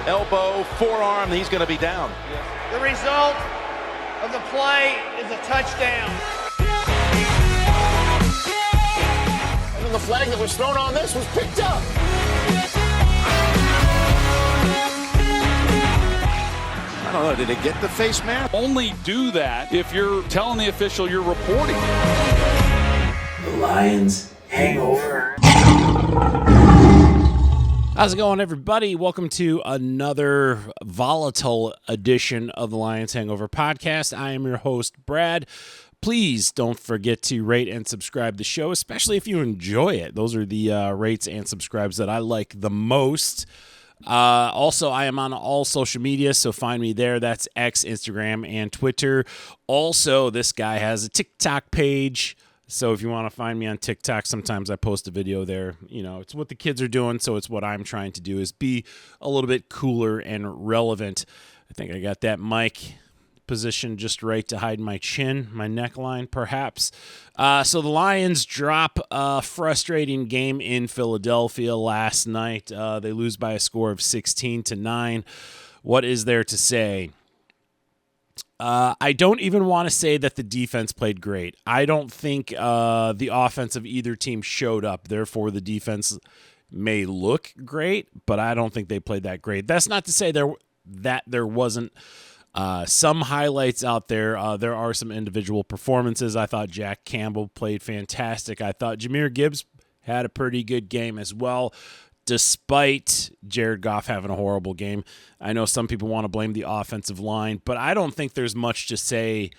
elbow, forearm, he's going to be down. The result of the play is a touchdown. And then the flag that was thrown on this was picked up. I don't know, did it get the face mask? Only do that if you're telling the official you're reporting. The Lions Hangover. How's it going, everybody? Welcome to another volatile edition of the Lions Hangover podcast. I am your host, Brad. Please don't forget to rate and subscribe the show, especially if you enjoy it. Those are the rates and subscribes that I like the most. Also, I am on all social media, so find me there. That's X, Instagram, and Twitter. Also, this guy has a TikTok page. So if you want to find me on TikTok, sometimes I post a video there. You know, it's what the kids are doing, so it's what I'm trying to do is be a little bit cooler and relevant. I think I got that mic positioned just right to hide my chin, my neckline, perhaps. So the Lions drop a frustrating game in Philadelphia last night. They lose by a score of 16-9. What is there to say? I don't even want to say that the defense played great. I don't think the offense of either team showed up. Therefore, the defense may look great, but I don't think they played that great. That's not to say there wasn't some highlights out there. There are some individual performances. I thought Jack Campbell played fantastic. I thought Jahmyr Gibbs had a pretty good game as well, despite Jared Goff having a horrible game. I know some people want to blame the offensive line, but I don't think there's much to say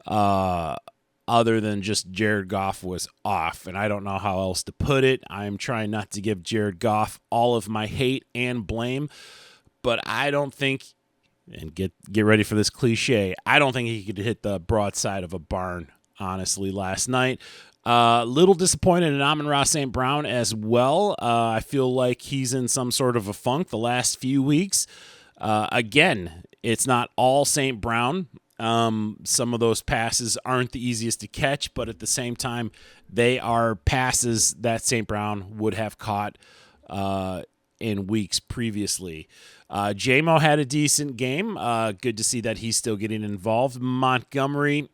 other than just Jared Goff was off, and I don't know how else to put it. I'm trying not to give Jared Goff all of my hate and blame, but I don't think, and get ready for this cliche, I don't think he could hit the broadside of a barn, honestly, last night. Little disappointed in Amon-Ra St. Brown as well. I feel like he's in some sort of a funk the last few weeks. Again, it's not all St. Brown. Some of those passes aren't the easiest to catch, but at the same time, they are passes that St. Brown would have caught in weeks previously. J-Mo had a decent game. Good to see that he's still getting involved. Montgomery,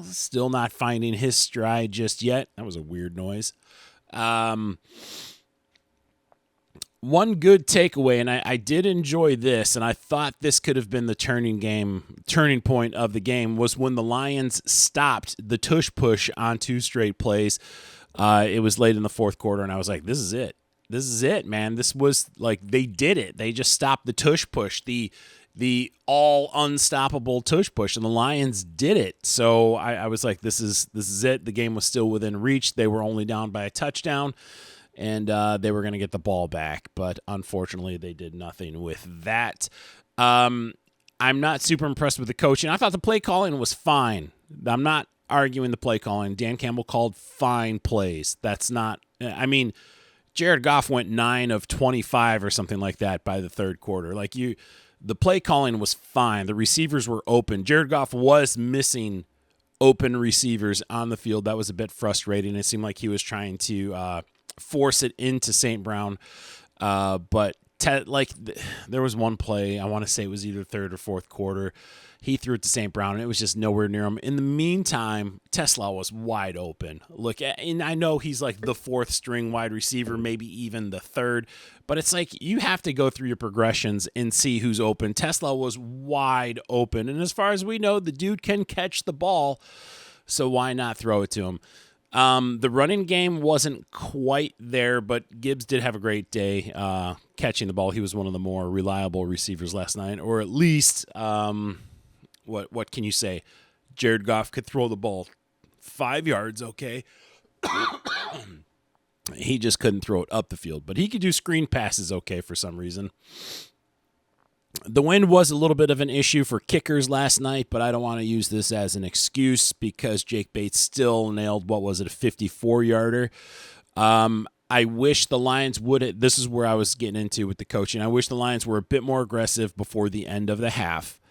still not finding his stride just yet. That was a weird noise. One good takeaway, and I did enjoy this, and I thought this could have been the turning point of the game, was when the Lions stopped the tush push on 2 straight plays. It was late in the fourth quarter, and I was like, this is it. This is it, man. This was like, they did it. They just stopped the tush push, the all unstoppable tush push, and the Lions did it. So I was like, this is it. The game was still within reach. They were only down by a touchdown, and they were going to get the ball back, but unfortunately they did nothing with that. I'm not super impressed with the coaching. I thought the play calling was fine. I'm not arguing the play calling. Dan Campbell called fine plays. That's not, I mean, Jared Goff went 9 of 25 or something like that by the third quarter. The play calling was fine. The receivers were open. Jared Goff was missing open receivers on the field. That was a bit frustrating. It seemed like he was trying to force it into St. Brown. But there was one play, I want to say it was either third or fourth quarter. He threw it to St. Brown, and it was just nowhere near him. In the meantime, Tesla was wide open. Look, and I know he's like the 4th string wide receiver, maybe even the 3rd, but it's like you have to go through your progressions and see who's open. Tesla was wide open, and as far as we know, the dude can catch the ball, so why not throw it to him? The running game wasn't quite there, but Gibbs did have a great day catching the ball. He was one of the more reliable receivers last night, or at least what can you say? Jared Goff could throw the ball 5 yards, okay? He just couldn't throw it up the field, but he could do screen passes okay for some reason. The wind was a little bit of an issue for kickers last night, but I don't want to use this as an excuse because Jake Bates still nailed, a 54-yarder. I wish the Lions would, this is where I was getting into with the coaching. I wish the Lions were a bit more aggressive before the end of the half.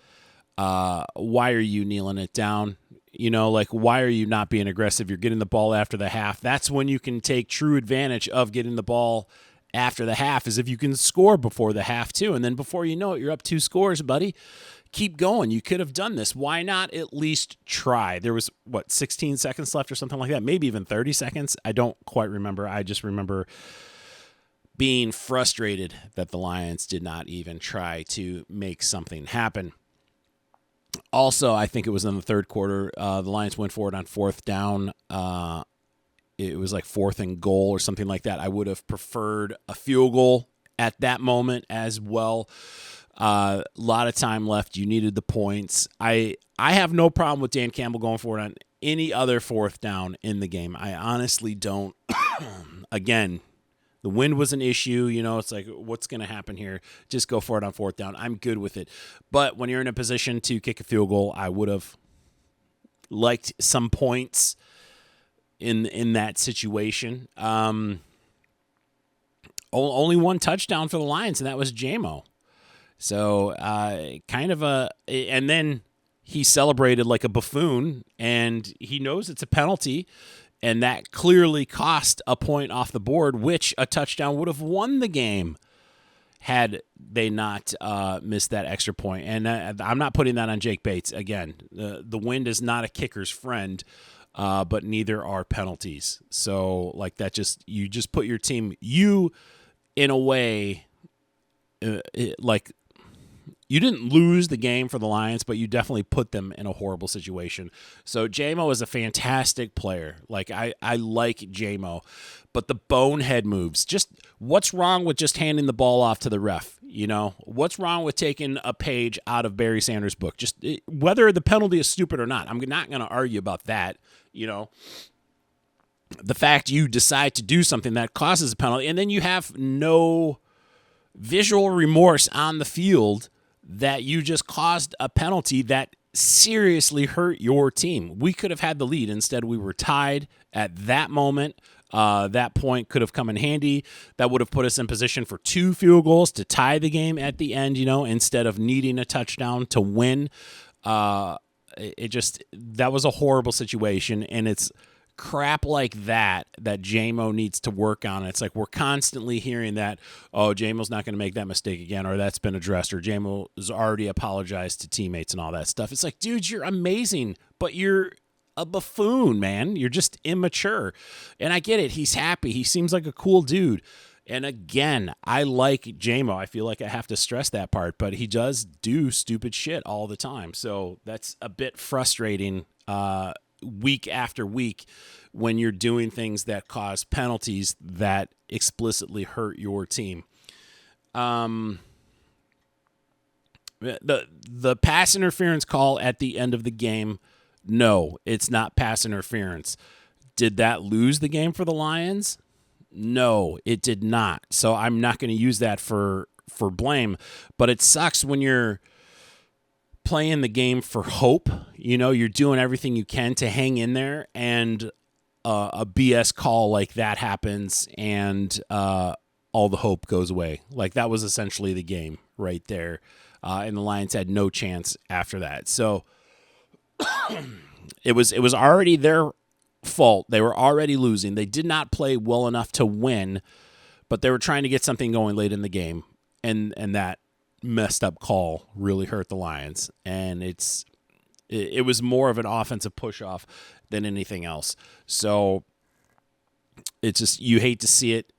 Why are you kneeling it down? You know, like, why are you not being aggressive? You're getting the ball after the half. That's when you can take true advantage of getting the ball after the half is if you can score before the half too. And then before you know it, you're up 2 scores, buddy. Keep going. You could have done this. Why not at least try? There was, 16 seconds left or something like that? Maybe even 30 seconds. I don't quite remember. I just remember being frustrated that the Lions did not even try to make something happen. Also, I think it was in the third quarter, the Lions went for it on 4th down. It was like 4th and goal or something like that. I would have preferred a field goal at that moment as well. A lot of time left. You needed the points. I have no problem with Dan Campbell going for it on any other 4th down in the game. I honestly don't. Again, the wind was an issue. It's like, what's going to happen here? Just go for it on 4th down. I'm good with it. But when you're in a position to kick a field goal, I would have liked some points in that situation. Only one touchdown for the Lions, and that was J-Mo. So and then he celebrated like a buffoon, and he knows it's a penalty, and that clearly cost a point off the board, which a touchdown would have won the game had they not missed that extra point. And I'm not putting that on Jake Bates. Again, the wind is not a kicker's friend, but neither are penalties. So like that, you just put your team, in a way, you didn't lose the game for the Lions, but you definitely put them in a horrible situation. So J-Mo is a fantastic player. Like I like J-Mo, but the bonehead moves. Just what's wrong with just handing the ball off to the ref? What's wrong with taking a page out of Barry Sanders' book? Just whether the penalty is stupid or not, I'm not going to argue about that. The fact you decide to do something that causes a penalty, and then you have no visual remorse on the field that you just caused a penalty that seriously hurt your team. We could have had the lead. Instead, we were tied at that moment. That point could have come in handy. That would have put us in position for 2 field goals to tie the game at the end, instead of needing a touchdown to win. That was a horrible situation, and it's crap like that J-Mo needs to work on. It's like we're constantly hearing that, oh, J-Mo's not going to make that mistake again, or that's been addressed, or J-Mo has already apologized to teammates and all that stuff. It's like, dude, you're amazing, but you're a buffoon, man. You're just immature. And I get it. He's happy. He seems like a cool dude. And again, I like J-Mo. I feel like I have to stress that part, but he does do stupid shit all the time. So that's a bit frustrating week after week when you're doing things that cause penalties that explicitly hurt your team. The pass interference call at the end of the game, no, it's not pass interference. Did that lose the game for the Lions? No, it did not. So I'm not going to use that for blame, but it sucks when you're playing the game for hope. You're doing everything you can to hang in there, and a BS call like that happens, and all the hope goes away. Like that was essentially the game right there, and the Lions had no chance after that. So it was already their fault. They were already losing. They did not play well enough to win, but they were trying to get something going late in the game, and that messed up call really hurt the Lions. And it was more of an offensive push-off than anything else. So it's just, you hate to see it,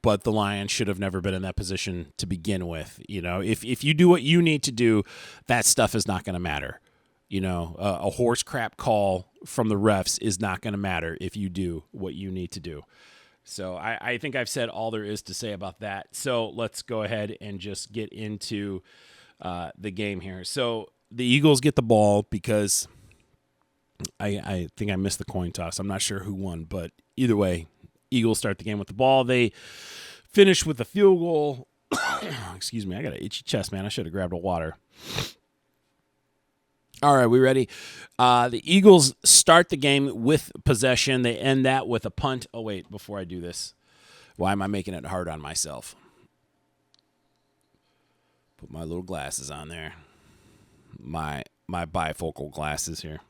but the Lions should have never been in that position to begin with. If you do what you need to do, that stuff is not going to matter. A horse crap call from the refs is not going to matter if you do what you need to do. So I think I've said all there is to say about that. So let's go ahead and just get into the game here. So the Eagles get the ball because I think I missed the coin toss. I'm not sure who won, but either way, Eagles start the game with the ball. They finish with a field goal. Excuse me, I got an itchy chest, man. I should have grabbed a water. All right, we ready? The Eagles start the game with possession. They end that with a punt. Oh, wait, before I do this, why am I making it hard on myself? Put my little glasses on there. My bifocal glasses here.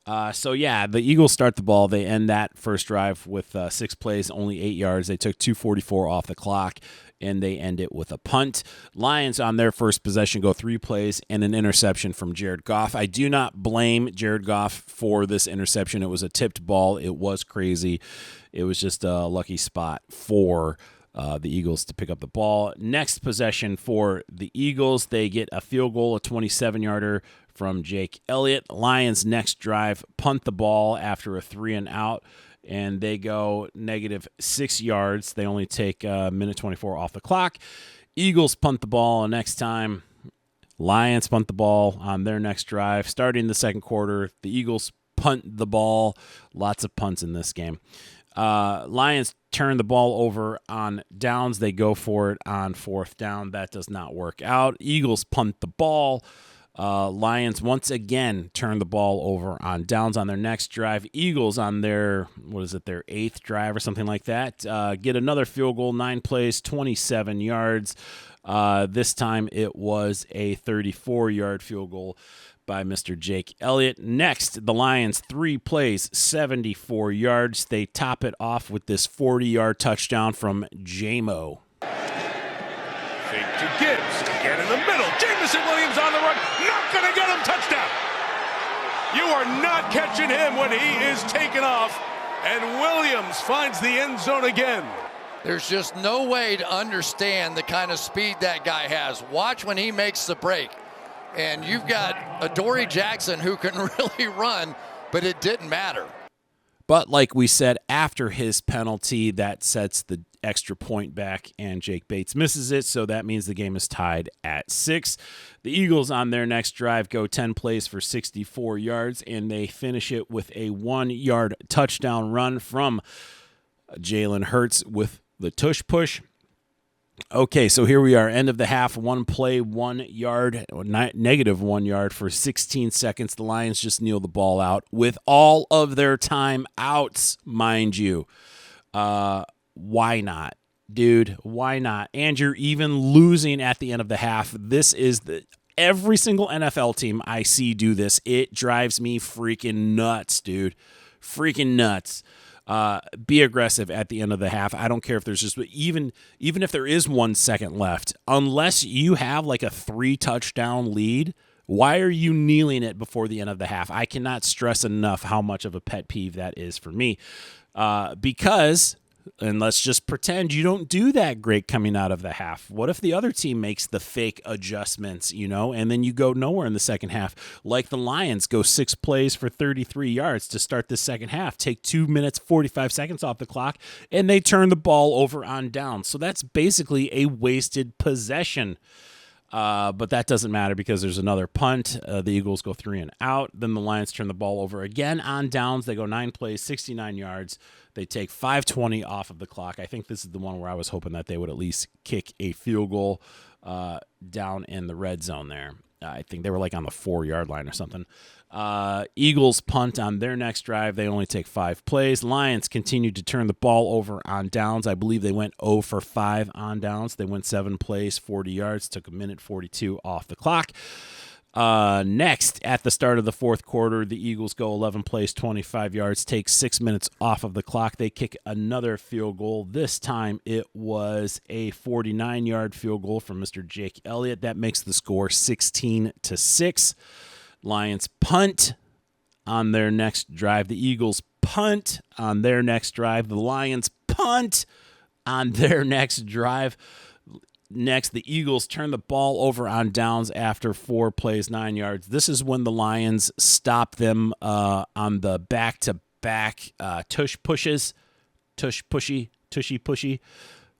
So, yeah, the Eagles start the ball. They end that first drive with 6 plays, only 8 yards. They took 2:44 off the clock, and they end it with a punt. Lions on their first possession go 3 plays and an interception from Jared Goff. I do not blame Jared Goff for this interception. It was a tipped ball. It was crazy. It was just a lucky spot for the Eagles to pick up the ball. Next possession for the Eagles, they get a field goal, a 27-yarder from Jake Elliott. Lions next drive punt the ball after a 3-and-out, and they go -6 yards. They only take a minute 24 off the clock. Eagles punt the ball next time. Lions punt the ball on their next drive. Starting the second quarter, the Eagles punt the ball. Lots of punts in this game. Lions turn the ball over on downs. They go for it on 4th down. That does not work out. Eagles punt the ball. Lions once again turn the ball over on downs on their next drive. Eagles on their 8th drive or something like that, get another field goal, 9 plays, 27 yards. This time it was a 34-yard field goal by Mr. Jake Elliott. Next, the Lions 3 plays, 74 yards. They top it off with this 40-yard touchdown from J-Mo. Fake to Gibbs. Again in the middle. Jameson Williams on the run. Not going to get him. Touchdown. You are not catching him when he is taken off. And Williams finds the end zone again. There's just no way to understand the kind of speed that guy has. Watch when he makes the break. And you've got Adoree Jackson who can really run, but it didn't matter. But like we said, after his penalty, that sets the extra point back, and Jake Bates misses it, so that means the game is tied at 6. The Eagles on their next drive go 10 plays for 64 yards, and they finish it with a 1-yard touchdown run from Jalen Hurts with the tush push. Okay, so here we are, end of the half, 1 play, 1 yard, -1 yard for 16 seconds. The Lions just kneel the ball out with all of their time outs, mind you. Why not, dude? Why not? And you're even losing at the end of the half. This is every single NFL team I see do this. It drives me freaking nuts, dude. Freaking nuts. Be aggressive at the end of the half. I don't care if there's just even if there is 1 second left, unless you have like a 3-touchdown lead. Why are you kneeling it before the end of the half? I cannot stress enough how much of a pet peeve that is for me. Because, and let's just pretend you don't do that great coming out of the half. What if the other team makes the fake adjustments, and then you go nowhere in the second half? Like the Lions go 6 plays for 33 yards to start the second half, take 2 minutes, 45 seconds off the clock, and they turn the ball over on downs. So that's basically a wasted possession. But that doesn't matter because there's another punt. The Eagles go 3-and-out. Then the Lions turn the ball over again on downs. They go 9 plays, 69 yards. They take 5:20 off of the clock. I think this is the one where I was hoping that they would at least kick a field goal down in the red zone there. I think they were like on the 4-yard line or something. Eagles punt on their next drive. They only take 5 plays. Lions continued to turn the ball over on downs. I believe they went 0 for 5 on downs. They went 7 plays, 40 yards, took a minute 42 off the clock. Next, at the start of the fourth quarter, the Eagles go 11 plays, 25 yards, take 6 minutes off of the clock. They kick another field goal. This time it was a 49-yard field goal from Mr. Jake Elliott. That makes the score 16-6. Lions punt on their next drive. The Eagles punt on their next drive. The Lions punt on their next drive. Next, the Eagles turn the ball over on downs after 4 plays, 9 yards. This is when the Lions stop them on the back-to-back tushy pushy.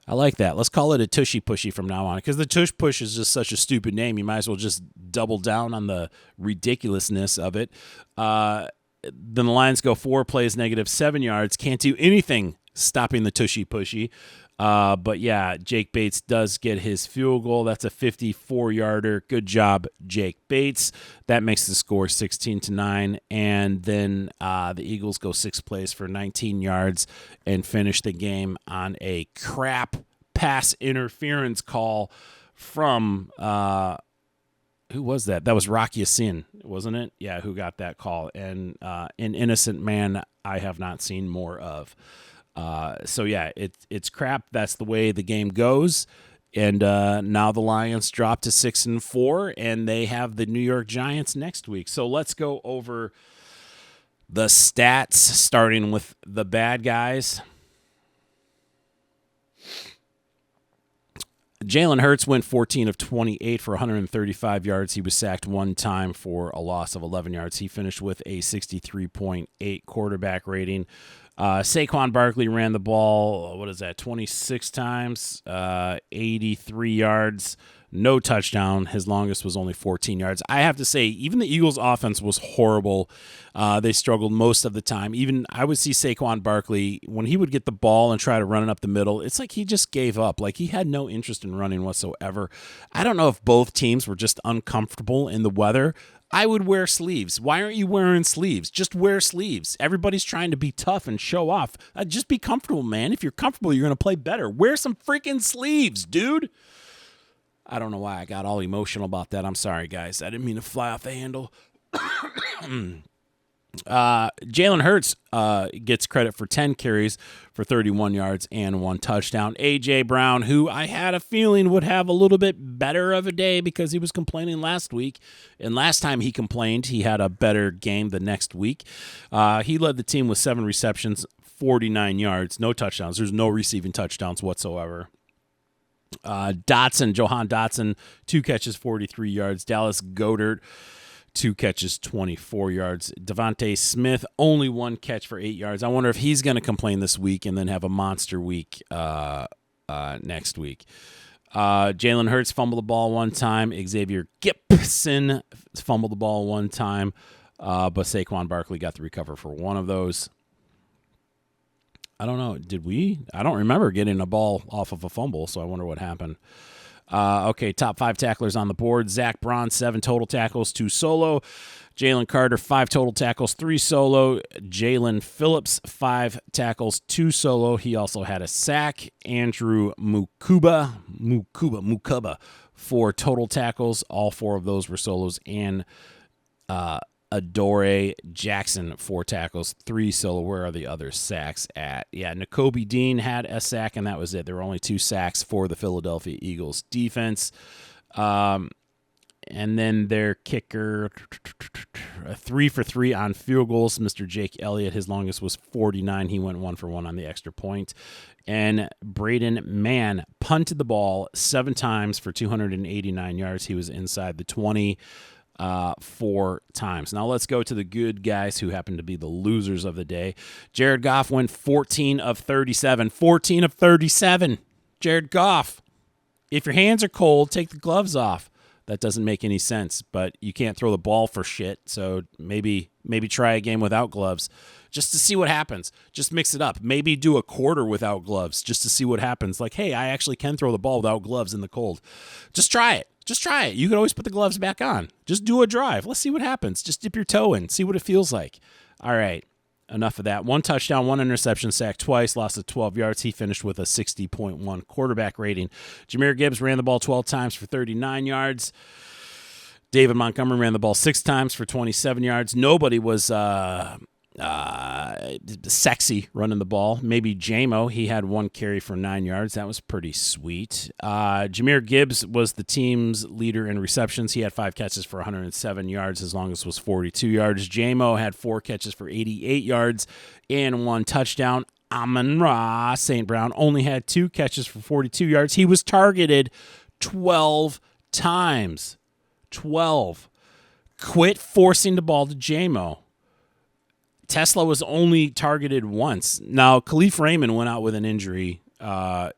I like that. Let's call it a tushy pushy from now on, because the tush push is just such a stupid name. You might as well just double down on the ridiculousness of it. Then the Lions go 4 plays, -7 yards. Can't do anything stopping the tushy pushy. But yeah, Jake Bates does get his field goal. That's a 54-yarder. Good job, Jake Bates. That makes the score 16-9. And then the Eagles go 6 plays for 19 yards and finish the game on a crap pass interference call from who was that? That was Rocky Yassin, wasn't it? Yeah, who got that call. And an innocent man I have not seen more of. So, yeah, it's crap. That's the way the game goes. And now the Lions drop to 6-4, and they have the New York Giants next week. So let's go over the stats, starting with the bad guys. Jalen Hurts went 14 of 28 for 135 yards. He was sacked one time for a loss of 11 yards. He finished with a 63.8 quarterback rating. Saquon Barkley ran the ball, 26 times, 83 yards, no touchdown. His longest was only 14 yards. I have to say, even the Eagles' offense was horrible. They struggled most of the time. Even I would see Saquon Barkley, when he would get the ball and try to run it up the middle, it's like he just gave up. Like he had no interest in running whatsoever. I don't know if both teams were just uncomfortable in the weather. I would wear sleeves. Why aren't you wearing sleeves? Just wear sleeves. Everybody's trying to be tough and show off. Just be comfortable, man. If you're comfortable, you're going to play better. Wear some freaking sleeves, dude. I don't know why I got all emotional about that. I'm sorry, guys. I didn't mean to fly off the handle. Jalen Hurts gets credit for 10 carries for 31 yards and 1 touchdown. A.J. Brown, who I had a feeling would have a little bit better of a day because he was complaining last week. And last time he complained, he had a better game the next week. He led the team with 7 receptions, 49 yards, no touchdowns. There's no receiving touchdowns whatsoever. Johan Dotson, 2 catches, 43 yards. Dallas Goedert, 2 catches, 24 yards. Devontae Smith, only 1 catch for 8 yards. I wonder if he's going to complain this week and then have a monster week next week. Jalen Hurts fumbled the ball 1 time. Xavier Gipson fumbled the ball 1 time. But Saquon Barkley got the recover for 1 of those. I don't know. Did we? I don't remember getting a ball off of a fumble, so I wonder what happened. Okay, top 5 tacklers on the board. Zach Braun, 7 total tackles, 2 solo. Jalen Carter, 5 total tackles, 3 solo. Jalen Phillips, 5 tackles, 2 solo. He also had a sack. Andrew Mukuba, 4 total tackles. All 4 of those were solos. And Adoree Jackson, 4 tackles, 3 solo. Where are the other sacks at? Yeah, Nakobe Dean had a sack, and that was it. There were only 2 sacks for the Philadelphia Eagles defense. And then their kicker, 3 for 3 on field goals. Mr. Jake Elliott, his longest was 49. He went 1 for 1 on the extra point. And Braden Mann punted the ball 7 times for 289 yards. He was inside the 20. 4 times. Now let's go to the good guys who happen to be the losers of the day. Jared Goff went 14 of 37. 14 of 37. Jared Goff. If your hands are cold, take the gloves off. That doesn't make any sense, but you can't throw the ball for shit, so maybe try a game without gloves just to see what happens. Just mix it up. Maybe do a quarter without gloves just to see what happens. Like, hey, I actually can throw the ball without gloves in the cold. Just try it. Just try it. You can always put the gloves back on. Just do a drive. Let's see what happens. Just dip your toe in. See what it feels like. All right. Enough of that. 1 touchdown, 1 interception, sacked twice, lost to 12 yards. He finished with a 60.1 quarterback rating. Jahmyr Gibbs ran the ball 12 times for 39 yards. David Montgomery ran the ball 6 times for 27 yards. Nobody was sexy running the ball. Maybe J-Mo. He had 1 carry for 9 yards. That was pretty sweet. Jahmyr Gibbs was the team's leader in receptions. He had 5 catches for 107 yards. His longest was 42 yards. J-Mo had 4 catches for 88 yards and 1 touchdown. Amon-Ra St. Brown only had 2 catches for 42 yards. He was targeted 12 times. 12. Quit forcing the ball to J-Mo. Tesla was only targeted once. Now, Khalif Raymond went out with an injury.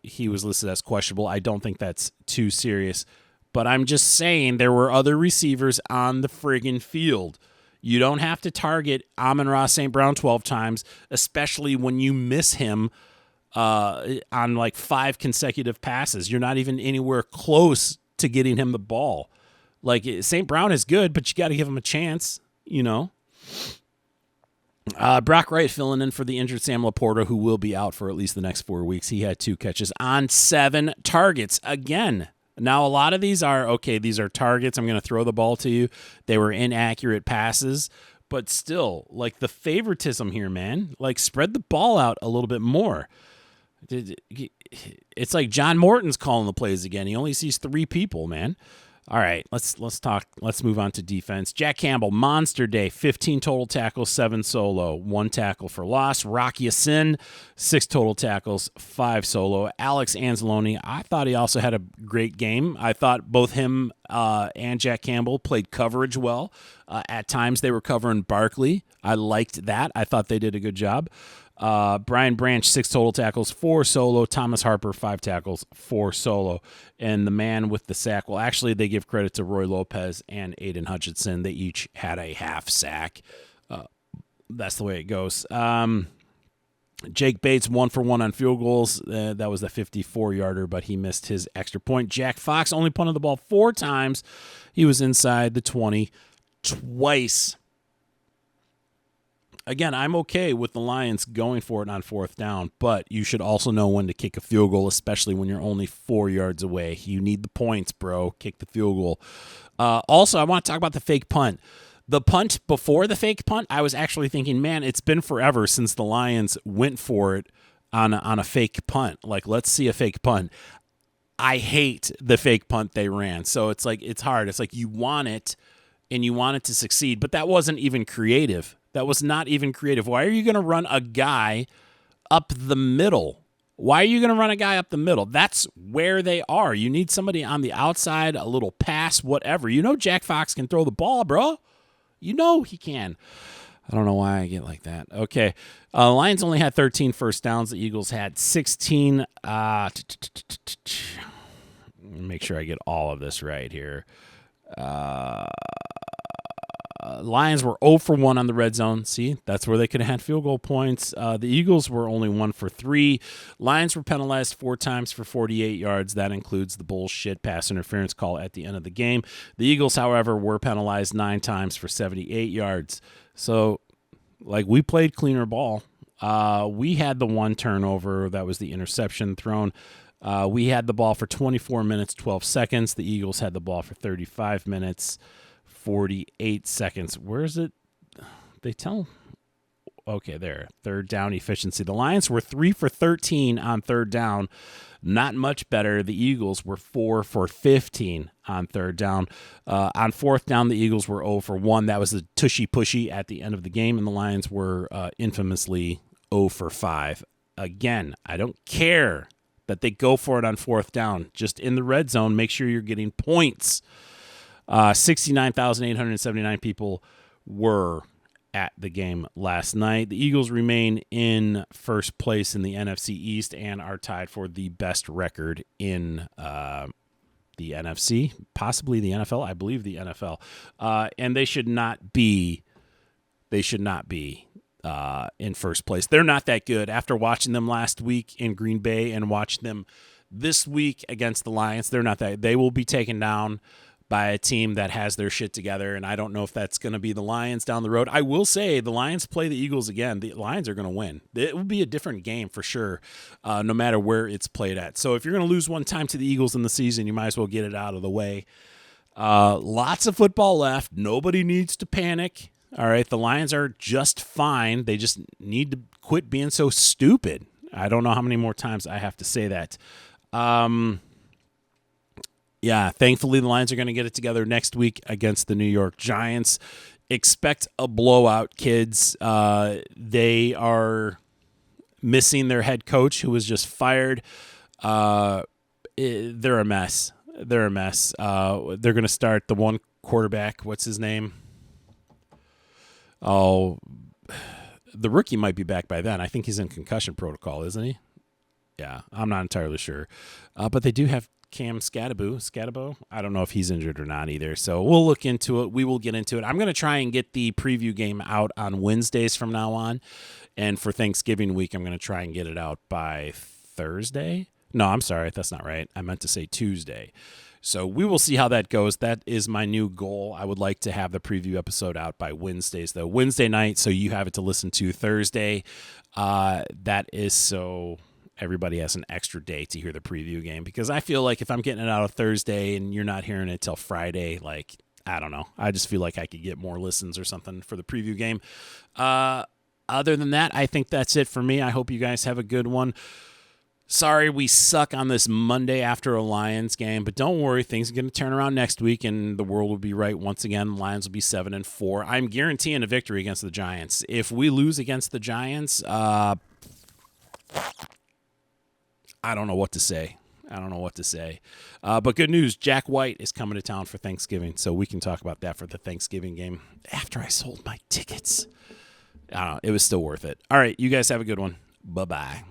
He was listed as questionable. I don't think that's too serious. But I'm just saying there were other receivers on the friggin' field. You don't have to target Amon-Ra St. Brown 12 times, especially when you miss him on like 5 consecutive passes. You're not even anywhere close to getting him the ball. Like, St. Brown is good, but you got to give him a chance, you know. Brock Wright filling in for the injured Sam Laporta, who will be out for at least the next 4 weeks. He had 2 catches on 7 targets. Again, Now, a lot of these are, okay, these are targets. I'm going to throw the ball to you. They were inaccurate passes. But still, like, the favoritism here, man. Like, spread the ball out a little bit more. It's like John Morton's calling the plays again. He only sees 3 people, man. All right, let's move on to defense. Jack Campbell, monster day, 15 total tackles, 7 solo, 1 tackle for loss. Rocky Sin, 6 total tackles, 5 solo. Alex Anzalone, I thought he also had a great game. I thought both him and Jack Campbell played coverage well. At times they were covering Barkley. I liked that. I thought they did a good job. Brian Branch, 6 total tackles, 4 solo. Thomas Harper, 5 tackles, 4 solo. And the man with the sack, well, actually, they give credit to Roy Lopez and Aiden Hutchinson. They each had a half sack. That's the way it goes. Jake Bates, 1 for 1 on field goals. That was the 54-yarder, but he missed his extra point. Jack Fox only punted the ball 4 times. He was inside the 20 twice. Again, I'm okay with the Lions going for it on 4th down, but you should also know when to kick a field goal, especially when you're only 4 yards away. You need the points, bro. Kick the field goal. Also, I want to talk about the fake punt. The punt before the fake punt, I was actually thinking, man, it's been forever since the Lions went for it on a fake punt. Like, let's see a fake punt. I hate the fake punt they ran. So it's like, it's hard. It's like you want it and you want it to succeed, but that wasn't even creative. That was not even creative. Why are you going to run a guy up the middle? Why are you going to run a guy up the middle? That's where they are. You need somebody on the outside, a little pass, whatever. You know Jack Fox can throw the ball, bro. You know he can. I don't know why I get like that. Okay. Lions only had 13 first downs. The Eagles had 16. Make sure I get all of this right here. Lions were 0 for 1 on the red zone. See, that's where they could have had field goal points. The Eagles were only 1 for 3. Lions were penalized 4 times for 48 yards. That includes the bullshit pass interference call at the end of the game. The Eagles, however, were penalized 9 times for 78 yards. So, like, we played cleaner ball. We had the 1 turnover. That was the interception thrown. We had the ball for 24 minutes, 12 seconds. The Eagles had the ball for 35 minutes, 48 seconds. Where is it? They tell. Okay, there. 3rd down efficiency. The Lions were 3 for 13 on 3rd down. Not much better. The Eagles were 4 for 15 on 3rd down. On 4th down, the Eagles were 0 for 1. That was the tushy-pushy at the end of the game, and the Lions were infamously 0 for 5. Again, I don't care that they go for it on 4th down. Just in the red zone, make sure you're getting points. 69,879 people were at the game last night. The Eagles remain in first place in the NFC East and are tied for the best record in the NFC, possibly the NFL. I believe the NFL. And they should not be in first place. They're not that good. After watching them last week in Green Bay and watching them this week against the Lions, they're not that. They will be taken down by a team that has their shit together, and I don't know if that's going to be the Lions down the road. I will say the Lions play the Eagles again. The Lions are going to win. It will be a different game for sure, no matter where it's played at. So if you're going to lose one time to the Eagles in the season, you might as well get it out of the way. Lots of football left. Nobody needs to panic. All right, the Lions are just fine. They just need to quit being so stupid. I don't know how many more times I have to say that. Yeah, thankfully the Lions are going to get it together next week against the New York Giants. Expect a blowout, kids. They are missing their head coach who was just fired. They're a mess. They're going to start the one quarterback. What's his name? Oh, the rookie might be back by then. I think he's in concussion protocol, isn't he? Yeah, I'm not entirely sure. But they do have Cam Scatabo. I don't know if he's injured or not either. So we'll look into it. We will get into it. I'm going to try and get the preview game out on Wednesdays from now on. And for Thanksgiving week, I'm going to try and get it out by Thursday. No, I'm sorry. That's not right. I meant to say Tuesday. So we will see how that goes. That is my new goal. I would like to have the preview episode out by Wednesdays, though. Wednesday night, so you have it to listen to Thursday. That is so everybody has an extra day to hear the preview game, because I feel like if I'm getting it out on Thursday and you're not hearing it till Friday, like, I don't know. I just feel like I could get more listens or something for the preview game. Other than that, I think that's it for me. I hope you guys have a good one. Sorry we suck on this Monday after a Lions game, but don't worry. Things are going to turn around next week, and the world will be right once again. The Lions will be 7-4. I'm guaranteeing a victory against the Giants. If we lose against the Giants, I don't know what to say. But good news, Jack White is coming to town for Thanksgiving, so we can talk about that for the Thanksgiving game after I sold my tickets. I don't know. It was still worth it. All right, you guys have a good one. Bye-bye.